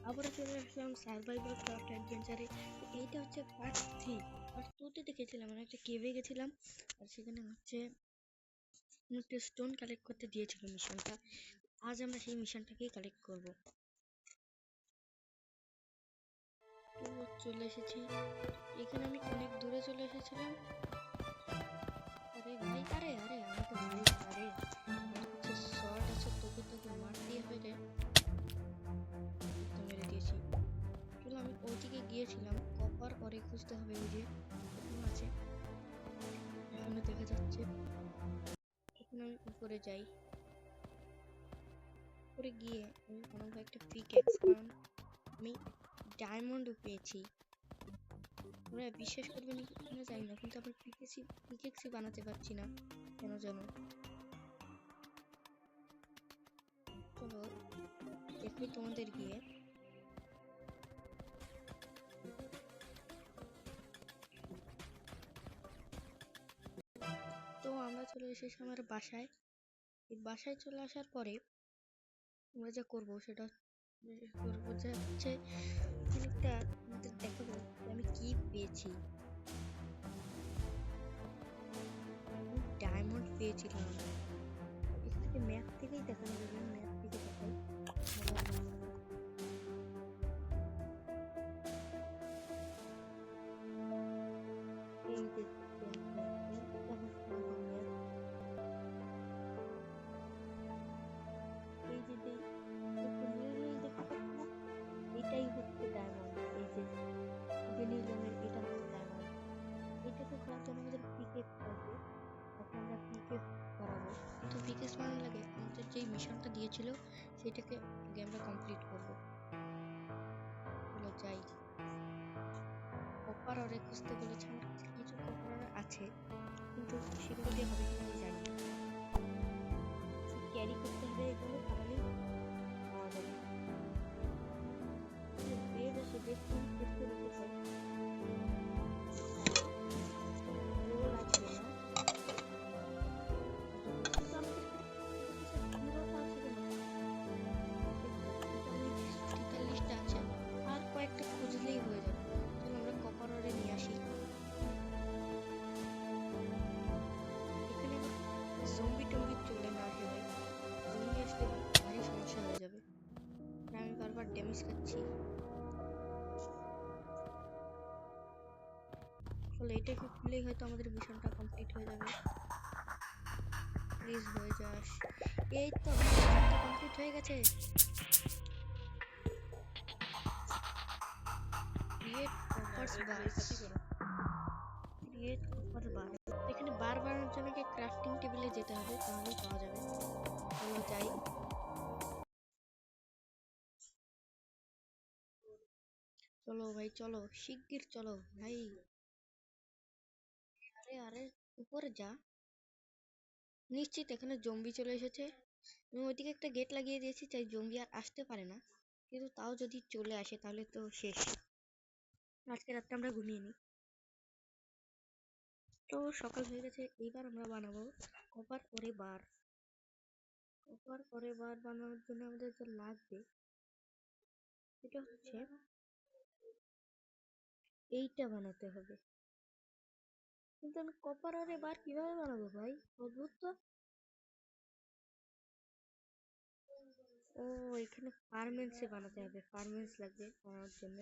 আবারও চলে আসলাম survival craft অ্যাডভেঞ্চারে। এইটা হচ্ছে পার্ট 3। পার্ট 2তে দেখেছিলাম আমরা একটা কেভে গেছিলাম, আর সেখানে হচ্ছে একটা স্টোন কালেক্ট করতে দিয়েছিল মিশনটা। আজ আমরা সেই মিশনটাকেই কালেক্ট করব। তো চলে এসেছি, এখানে আমি অনেক দূরে চলে এসেছিলাম। আরে ভাই, আরে আরে আমাকে মারিস না রে, আমার কাছে শর্ট আছে, তোকে তোকে মারতেই হবে রে। তো মেরে দিয়েছি। চলো, আমি ওইদিকে গিয়েছিলাম কপার অরে খুঁজতে হবে, ওই যে ওখানে আছে, এখানে দেখা যাচ্ছে। এখন আমি উপরে যাই, উপরে গিয়ে আমি বানাবো একটা পিকেক্স, কারণ আমি ডায়মন্ডও পেয়েছি। তোমরা বিশ্বাস করবে নাকি কিনা জানি না, কিন্তু আমি পিকেক্সই বানাতে পারছি না কেন যেন। চলো দেখাই তোমাদের গিয়ে। তো আমরা চলে এসেছি আমার বাসায়। এই বাসায় চলে আসার পরে আমরা যা করবো সেটা করবো যে হচ্ছে একটা তোমাদের দেখাবো যে আমি কি পেয়েছি। ডায়মন্ড পেয়েছিলাম, এখান থেকে ম্যাপ থেকেই দেখানো যাবে, ম্যাপ থেকে দেখাই। এই যে এইটা হচ্ছে আমার ম্যাপ। এই যে একটু নীল নীল দেখতে পাচ্ছ না, এটাই হচ্ছে ডায়মন্ড। এই যে নীল রঙের এটা হচ্ছে ডায়মন্ড। এটাকে করার জন্য আমাদের পিকেক্স লাগবে, এখন আমরা পিকেক্স বানাবো। কিন্তু পিকেক্স বানানোর লাগে আমাদের যেই মিশনটা দিয়েছিল সেটাকে আগে আমরা কমপ্লিট করব। চলো যাই। কপার অরে খুঁজতে বলেছে, আমার কাছে কিছু কপার অরে আছে, কিন্তু সেগুলো দিয়ে হবে কিনা আমি জানি না। ক্যারি করতে হবে, এগুলো তাহলেই পাওয়া যাবে। বেড আছে, বেড চেঞ্জ করতে দিতে চাই। ও লাগবে না, কিন্তু আমাদের পুরোটা আছে কেন? 43টা আছে, আর কয়েকটা খুঁজলেই হয়ে যাবে। চলো আমরা কপার অরে নিয়ে আসি। এখানে জম্বি টম্বি চলে না আসে ভাই, জম্বি আসলে ভারী সমস্যা হয়ে যাবে। আমি বারবার ড্যামেজ খাচ্ছি। ফলে এটাকে খুললেই হয়তো আমাদের মিশনটা কমপ্লিট হয়ে যাবে। প্লিজ হয়ে যাস। এই তো মিশনটা কমপ্লিট হয়ে গেছে। ক্রিয়েট কপারস বার, ক্রিয়েট কপার বার। এখানে বার বানানোর জন্য কি ক্রাফটিং টেবিলে যেতে হবে, তাহলেই পাওয়া যাবে। চলো যাই। চলো ভাই চলো, শিগগির চলো ভাই। আরে আরে উপরে যা। নিশ্চিত এখানে জম্বি চলে এসেছে। আমি ওইদিকে একটা গেট লাগিয়ে দিয়েছি, তাই জম্বি আর আসতে পারে না, কিন্তু তাও যদি চলে আসে তাহলে তো শেষ। আজকে রাতটা আমরা ঘুমিয়ে নিই। তো সকাল হয়ে গেছে, এইবার আমরা বানাবো কপার ওরে বার। কপার ওরে বার বানানোর জন্য আমাদের যা লাগবে সেটা হচ্ছে এইটা বানাতে হবে। কিন্তু আমি কপার ওরে বার কিভাবে বানাবো ভাই, অদ্ভুত তো। ও, এখানে ফার্মেন্সে বানাতে হবে, ফার্মেন্স লাগবে বানানোর জন্য।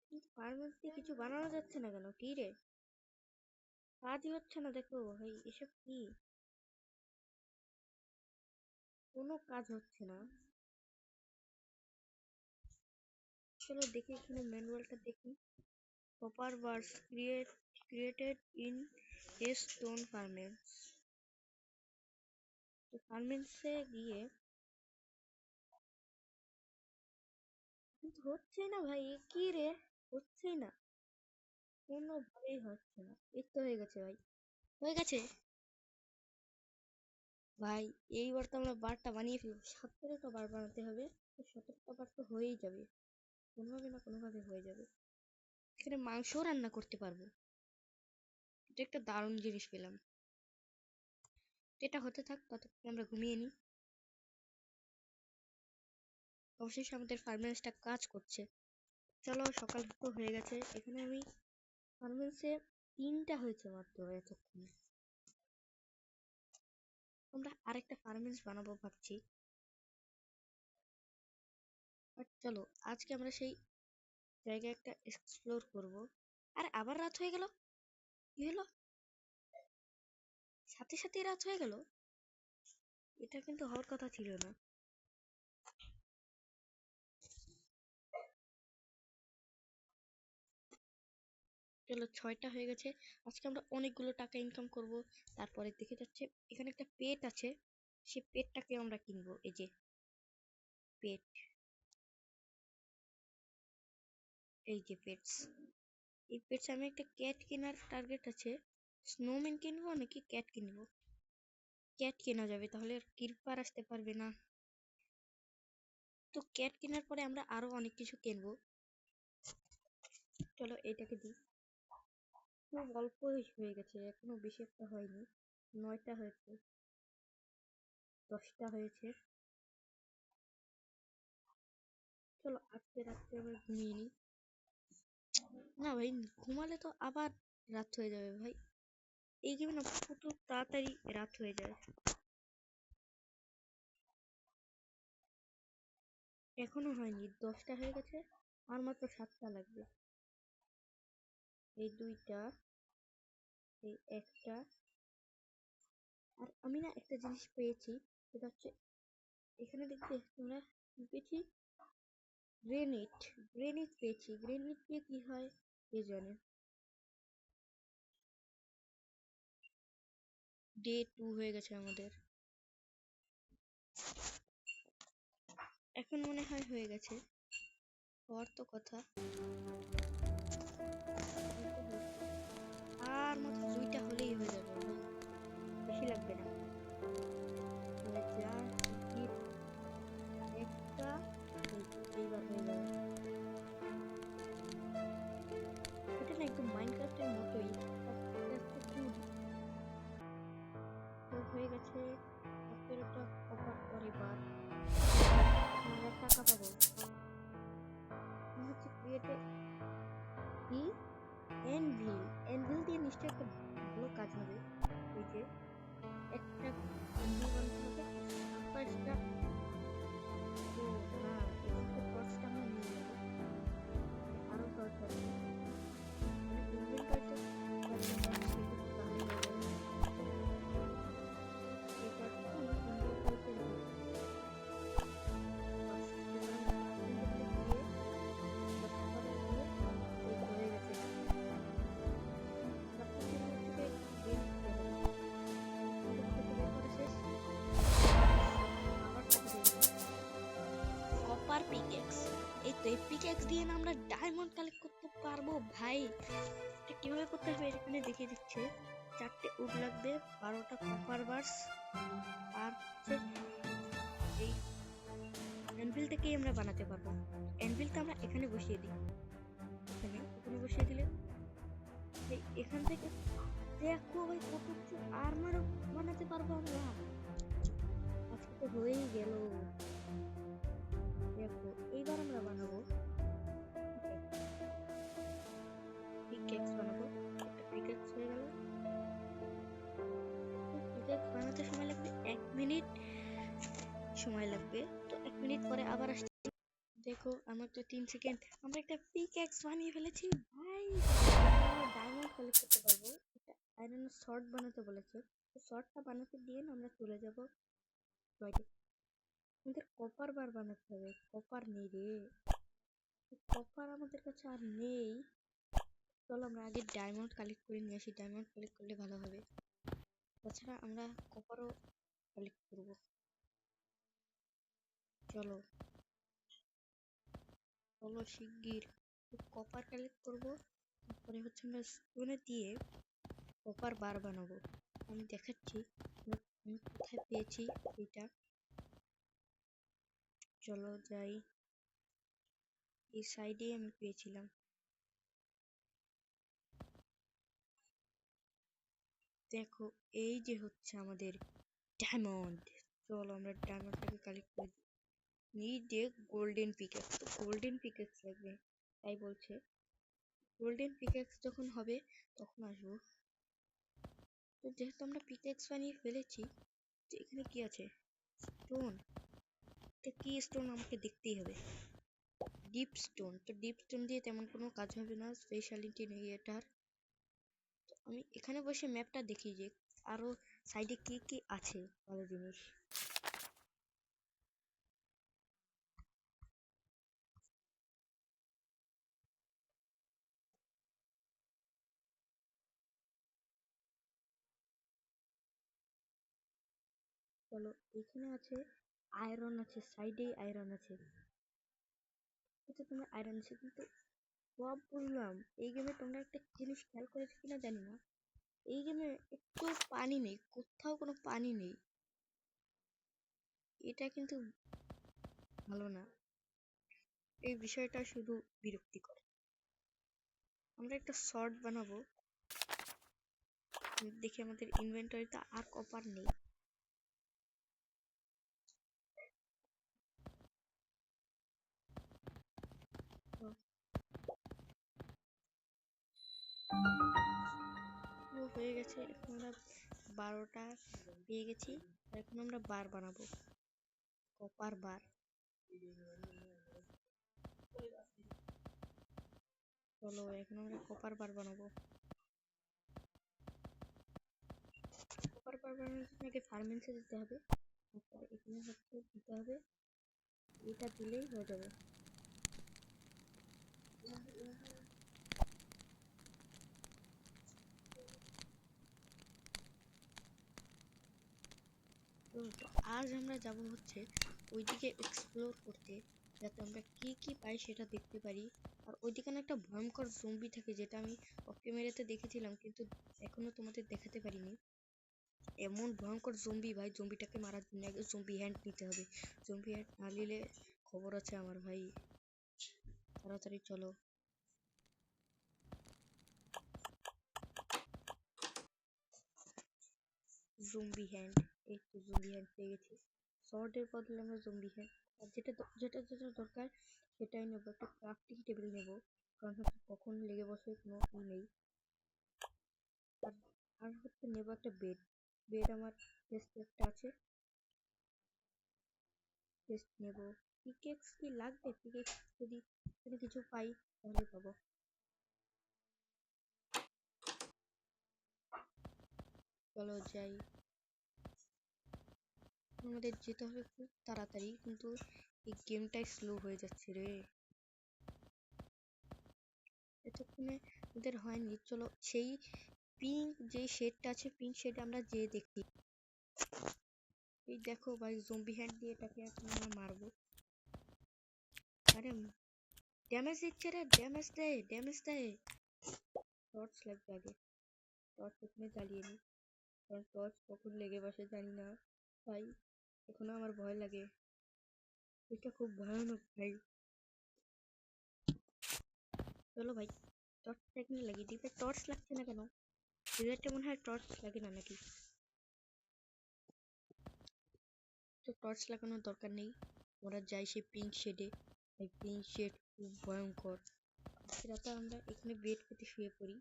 কিন্তু ফার্মেন্স দিয়ে কিছু বানানো যাচ্ছে না কেন, কি রে? কাজই হচ্ছে না, দেখো ভাই এসব কি, কোনো কাজ হচ্ছে না। চলো দেখি এখানে ম্যানুয়ালটা দেখি। Copper bars created in a stone furnace. তো ফার্মেন্সে গিয়ে কিন্তু হচ্ছেই না ভাই, এ কি রে, হচ্ছেই না, কোনোভাবেই হচ্ছে না। এই তো হয়ে গেছে ভাই, হয়ে গেছে ভাই। এইবার তো আমরা বারটা বানিয়ে ফেলবো, 17টা বার বানাতে হবে। তো 17টা বার তো হয়েই যাবে, কোনোভাবে না কোনোভাবে হয়ে যাবে। এখানে মাংসও রান্না করতে পারবো, এটা একটা দারুণ জিনিস পেলাম। এটা হতে থাক, ততক্ষণ আমরা ঘুমিয়ে নিই। অবশেষে আমাদের ফার্মেন্সটা কাজ করছে। চলো, সকাল তো হয়ে গেছে। এখানে আমি ফার্মেন্সে 3টা হয়েছে মাত্র এতক্ষণে। আমরা আরেকটা ফার্মেন্স বানাবো ভাবছি। বাট চলো, আজকে আমরা সেই জায়গায় একটা এক্সপ্লোর করব। আর আবার রাত হয়ে গেল, কি হলো? সাথে সাথে রাত হয়ে গেল, এটা কিন্তু হওয়ার কথা ছিল না। চলো, 6টা হয়ে গেছে। আজকে আমরা অনেকগুলো টাকা ইনকাম করব। তারপরে দেখে যাচ্ছে এখানে একটা পেট আছে, সেই পেটটাকে আমরা কিনবো। এই যে পেট, এই যে পেটস, এই পেটস। আমি একটা ক্যাট কেনার টার্গেট আছে। স্নোম্যান কিনবো নাকি ক্যাট কিনবো? ক্যাট কেনা যাবে, তাহলে আর কিরপার আসতে পারবে না। তো ক্যাট কেনার পরে আমরা আরো অনেক কিছু কিনবো। চলো, এইটাকে দিই। খুব অল্প হয়ে গেছে, এখনো বেশি একটা হয়নি। 9টা হয়েছে, 10টা হয়েছে। চলো, আজকে রাত্রে আমরা ঘুমিয়ে নিই। না ভাই, ঘুমালে তো আবার রাত হয়ে যাবে ভাই। এই গেমে না প্রচুর তাড়াতাড়ি রাত হয়ে যায়। এখনো হয়নি, 10টা হয়ে গেছে। আর মাত্র 7টা লাগবে। এই 2টা, এই একটা। আর আমি না একটা জিনিস পেয়েছি, সেটা হচ্ছে এখানে দেখবে তোমরা কি পেয়েছি? গ্রেনেড। গ্রেনেড পেয়েছি। গ্রেনেড দিয়ে কি হয় কে জানে। ডে 2 হয়ে গেছে আমাদের। এখন মনে হয় হয়ে গেছে, হওয়ার তো কথা। আর মাত্র 2টা হলেই হয়ে যাবে ভাই, বেশি লাগবে না। একটা, এইবার হয়ে যাবে। এটা না একদম মাইনক্রাফটের মতোই, তো হয়ে গেছে। আজকের একটা কপার পরে বার আমরা টাকা পাবো। হচ্ছে ক্রিয়েটে কি এনভিল। এনভিল দিয়ে নিশ্চয়ই একটা ভালো কাজ হবে। এই যে একটা এনভিল বানাতে হবে, ফার্স্টটা। ও না, এখানে ফার্স্টটা আমরা নিয়ে নেব। আরো দরকার নেই, মানে ইনভেন্টরিতে তাহলে হয়ে যাবে। এটা তো আমি ইনভেন্টরিতে নিয়ে কপার পিকেক্স। এই তো এই পিকেক্স দিয়ে না আমরা ডায়মন্ড কালেক্ট করতে পারবো ভাই। এটা কিভাবে করতে হবে এখানে দেখিয়ে দিচ্ছে। 4টে উড লাগবে, 12টা কপার বার্স, আর হচ্ছে এই অ্যানভিলটাকেই আমরা বানাতে পারবো। অ্যানভিলটা আমরা এখানে বসিয়ে দিই, এখানে বসিয়ে দিলে এখান থেকে দেখো ভাই কত কিছু আর্মারও বানাতে পারবো আমরা। আজকে তো হয়েই গেল। দেখো এইবার আমরা বানাবো পিকেক্স বানাবো। একটা পিকেক্স হয়ে গেল। পিকেক্স বানাতে সময় লাগবে 1 মিনিট সময় লাগবে। তো 1 মিনিট পরে আবার আসছি। দেখো আমার তো 3 সেকেন্ড, আমরা একটা পিকেক্স বানিয়ে ফেলেছি ভাই। আমরা ডায়মন্ড কালেক্ট করতে পারবো। এটা আয়রন শর্ট বানাতে বলেছে, তো শর্টটা বানাতে দিয়ে না আমরা চলে যাব বাইরে। আমাদের কপার বার বানাতে হবে, কপার নেই রে, কপার আমাদের কাছে আর নেই। চলো আমরা আগে ডায়মন্ড কালেক্ট করে নিয়ে আসি, ডায়মন্ড কালেক্ট করলে ভালো হবে। তাছাড়া আমরা কপারও কালেক্ট করব। চলো চলো শিগগির কপার কালেক্ট করব। তারপরে হচ্ছে আমরা স্টোনে দিয়ে কপার বার বানাবো। আমি দেখাচ্ছি আমি কোথায় পেয়েছি এটা। চলো যাই, এই সাইডে আমি পেয়েছিলাম। দেখো এই যে হচ্ছে আমাদের ডায়মন্ড। চলো আমরা ডায়মন্ডটাকে কালেক্ট করে নিড এ গোল্ডেন পিকেক্স, তো গোল্ডেন পিকেক্স লাগবে, তাই বলছে গোল্ডেন পিকেক্স যখন হবে তখন আসবো। তো যেহেতু আমরা পিকেক্স বানিয়ে ফেলেছি, তো এখানে কি আছে? স্টোন। তো কি স্টোন আমাকে দেখতেই হবে। ডিপ স্টোন, তো ডিপ স্টোন দিয়ে তেমন কোনো কাজ হবে না, স্পেশালিটি নেই এটার। তো আমি এখানে বসে ম্যাপটা দেখি যে আরো সাইডে কি কি আছে ভালো জিনিস। চলো, এখানে আছে আয়রন, আছে সাইডেই আয়রন আছে। আচ্ছা, তোমরা আয়রন আছে কিন্তু সব বুঝলাম। এই গেমে তোমরা একটা জিনিস খেয়াল করেছো কিনা জানি না, এই গেমে একটু পানি নেই, কোথাও কোনো পানি নেই। এটা কিন্তু ভালো না, এই বিষয়টা শুধু বিরক্তিকর। আমরা একটা শর্ট বানাবো, দেখি আমাদের ইনভেন্টরিতে আর কপার নেই। তো হয়ে গেছে, এখন আমরা 12টা পেয়ে গেছি। এখন আমরা বার বানাবো, কপার বার। চলো, এখন আমরা কপার বার বানাবো। কপার বার বানানোর জন্য আগে ফার্মেন্সে যেতে হবে, তারপরে এখানে হচ্ছে দিতে হবে, এটা দিলেই হয়ে যাবে। তো আজ আমরা যাব হচ্ছে ওইদিকে এক্সপ্লোর করতে, যাতে আমরা কি কি পাই সেটা দেখতে পারি। আর ওইদিকে না একটা ভয়ঙ্কর জম্বি থাকে, যেটা আমি অফ ক্যামেরাতে দেখেছিলাম কিন্তু এখনো তোমাদের দেখাতে পারিনি। এমন ভয়ঙ্কর জম্বি ভাই, জম্বিটাকে মারার জন্য আগে জম্বি হ্যান্ড নিতে হবে। জম্বি হ্যান্ড না নিলে খবর আছে আমার ভাই। তাড়াতাড়ি চলো। জম্বি হ্যান্ড, এই তো জম্বি হ্যান্ড পেয়ে গেছি। শর্টের বদলে আমরা জম্বি হ্যান্ড, আর যেটা যেটা যেটা দরকার সেটাই নেবো। একটা ক্রাফটিং টেবিল নেবো, কারণ হচ্ছে কখন লেগে বসে কোনো ই নেই। আর আর হচ্ছে নেবো একটা বেড। বেড আমার চেস্ট একটা আছে, চেস্ট নেবো। পিকেক্স কি লাগবে? পিকেক্স যদি কোনো কিছু পাই তাহলে পাবো। চলো যাই, আমাদের যেতে হবে খুব তাড়াতাড়ি, কিন্তু এই গেমটাই স্লো হয়ে যাচ্ছে রে। এতক্ষণে ওদের হয়নি। চলো সেই পিঙ্ক যে শেডটা আছে, পিঙ্ক শেডে আমরা যেয়ে দেখি। এই দেখো ভাই, জম্বি হ্যান্ড দিয়ে এটাকে এখন আমরা মারবো। আরে ড্যামেজ দিচ্ছে রে, ড্যামেজ দেয়, ড্যামেজ দেয়। টর্চ লাগবে আগে, টর্চ এখানে জ্বালিয়ে নি, কারণ টর্চ কখন লেগে বসে জানি না ভাই, এখনো আমার ভয় লাগে। এটা খুব ভয়ানক ভাই। চলো ভাই, টর্চটা এখানে লাগিয়ে দিই। টর্চ লাগছে না কেন? রিলেটে মনে হয় টর্চ লাগে না নাকি? তো টর্চ লাগানোর দরকার নেই, আমরা যাই সেই পিঙ্ক শেডে। এই পিঙ্ক শেড খুব ভয়ঙ্কর। রাতে আমরা এখানে বেড পেতে শুয়ে পড়ি।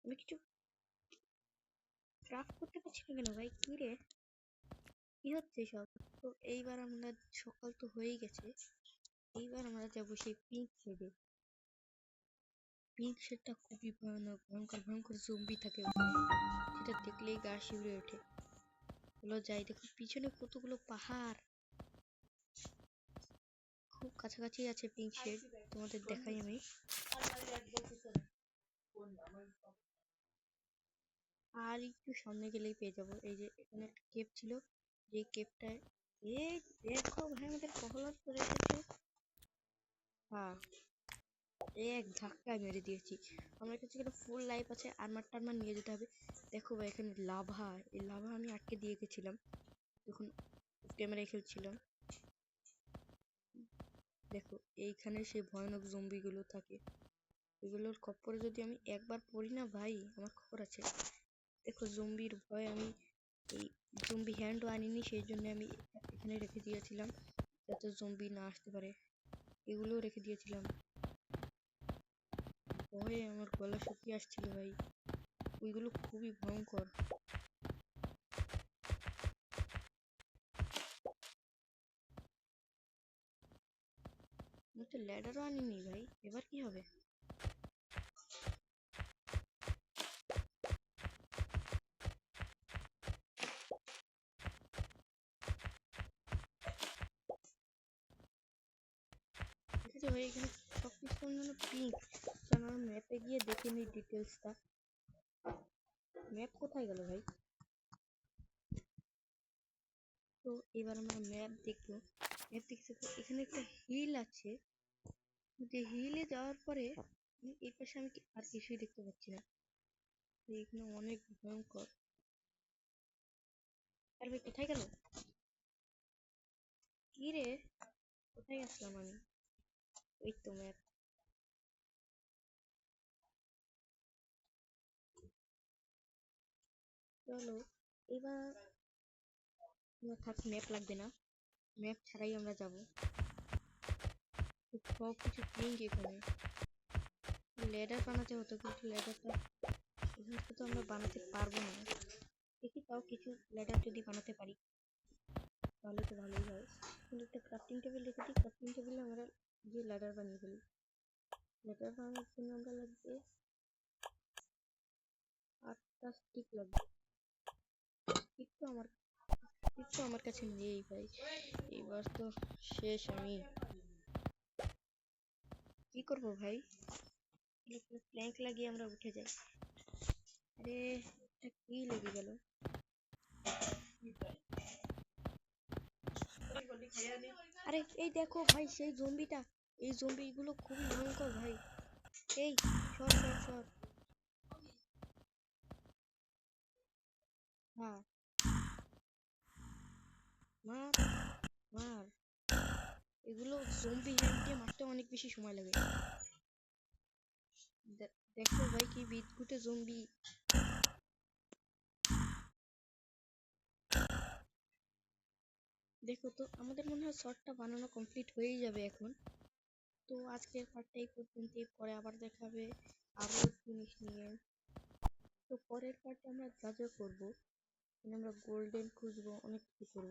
আমি কিছু ক্রাফট করতে পারছি না কেন ভাই, কি রে, কি হচ্ছে সব? তো এইবার আমরা, সকাল তো হয়েই গেছে, এইবার আমরা যাবো সেই পিঙ্ক শেডে। পিঙ্ক শেডটা খুবই ভয়ানক, ভয়ঙ্কর ভয়ঙ্কর জম্বি থাকে ওখানে, সেটা দেখলেই গা শিউরে ওঠে। চলো যাই, দেখো পিছনে কতগুলো পাহাড়, খুব কাছাকাছি আছে পিঙ্ক শেড, তোমাদের দেখাই আমি। আর একটু সামনে গেলেই পেয়ে যাবো। এই যে এখানে একটা কেভ ছিল, যে কেভটায়, এই দেখো ভাই আমাদের কহলত করে এসেছে। হ্যাঁ, এক ধাক্কায় মেরে দিয়েছি। আমার কাছে একটা ফুল লাইফ আছে, আর্মার টার্মার নিয়ে যেতে হবে। দেখো ভাই এখানে লাভা, এই লাভা আমি আটকে দিয়ে গেছিলাম যখন ক্যামেরায় খেলছিলাম। দেখো এইখানে সেই ভয়ানক জম্বি গুলো থাকে, এগুলোর খপ্পরে যদি আমি একবার পড়ি না ভাই, আমার খবর আছে। দেখো জম্বির ভয়ে আমি এই জম্বি হ্যান্ডও আনিনি, সেই জন্য আমি এখানে রেখে দিয়েছিলাম। যাতে জম্বি না আসতে পারে, এগুলোও রেখে দিয়েছিলাম। ভয়ে আমার গলা শুকিয়ে আসছিল ভাই, ওইগুলো খুবই ভয়ঙ্কর। আমি তো ল্যাডারও আনিনি ভাই, এবার কি হবে? ঠিক আছে ভাই, এখানে সবকিছু কেমন যেন পিঙ্ক। আমরা ম্যাপে গিয়ে দেখে নিই ডিটেলসটা। ম্যাপ কোথায় গেল ভাই? তো এবার আমরা ম্যাপ দেখবো। ম্যাপ দেখতে তো এখানে একটা হিল আছে, যে হিলে যাওয়ার পরে এই পাশে আমি আর কিছুই দেখতে পাচ্ছি না। তো এখানে অনেক ভয়ঙ্কর। আর ভাই কোথায় গেল? কি রে, কোথায় আসলাম আমি? এই তো ম্যাপ। চলো এবার থাক, ম্যাপ লাগবে না, ম্যাপ ছাড়াই আমরা যাব। সব কিছু পিঙ্ক এখানে। লেডার বানাতে হতো, কিন্তু লেডারটা এখান থেকে তো আমরা বানাতে পারবো না। দেখি তাও কিছু লেডার যদি বানাতে পারি তাহলে তো ভালোই হয়। কিন্তু একটা ক্রাফটিং টেবিল রেখে দিই, ক্রাফটিং টেবিলে আমরা যে লেডার বানিয়ে ফেলি। লেডার বানানোর জন্য আমরা লাগবে 8টা স্টিক লাগবে। স্টিক তো আমার কাছে নেই ভাই, এবার তো শেষ আমি। কি করবো ভাই? প্ল্যাঙ্ক লাগিয়ে আমরা উঠে যাই। আরে এটা কি লেগে গেল? আরে এই দেখো ভাই, সেই জম্বিটা। এই জম্বিগুলো খুবই ভয়ঙ্কর ভাই। এই সর সর সর। হ্যাঁ, মার মার। এগুলো জম্বি হ্যান্ড দিয়ে মারতে অনেক বেশি সময় লাগে। দেখো ভাই কি বিদঘুটে জম্বি। দেখো তো, আমাদের মনে হয় শর্টটা বানানো কমপ্লিট হয়েই যাবে এখন। তো আজকের পার্টটা এই পর্যন্তই, পরে আবার দেখা হবে আরো জিনিস নিয়ে। তো পরের পার্টে আমরা যা যা করবো, আমরা গোল্ডেন খুঁজবো, অনেক কিছু করবো।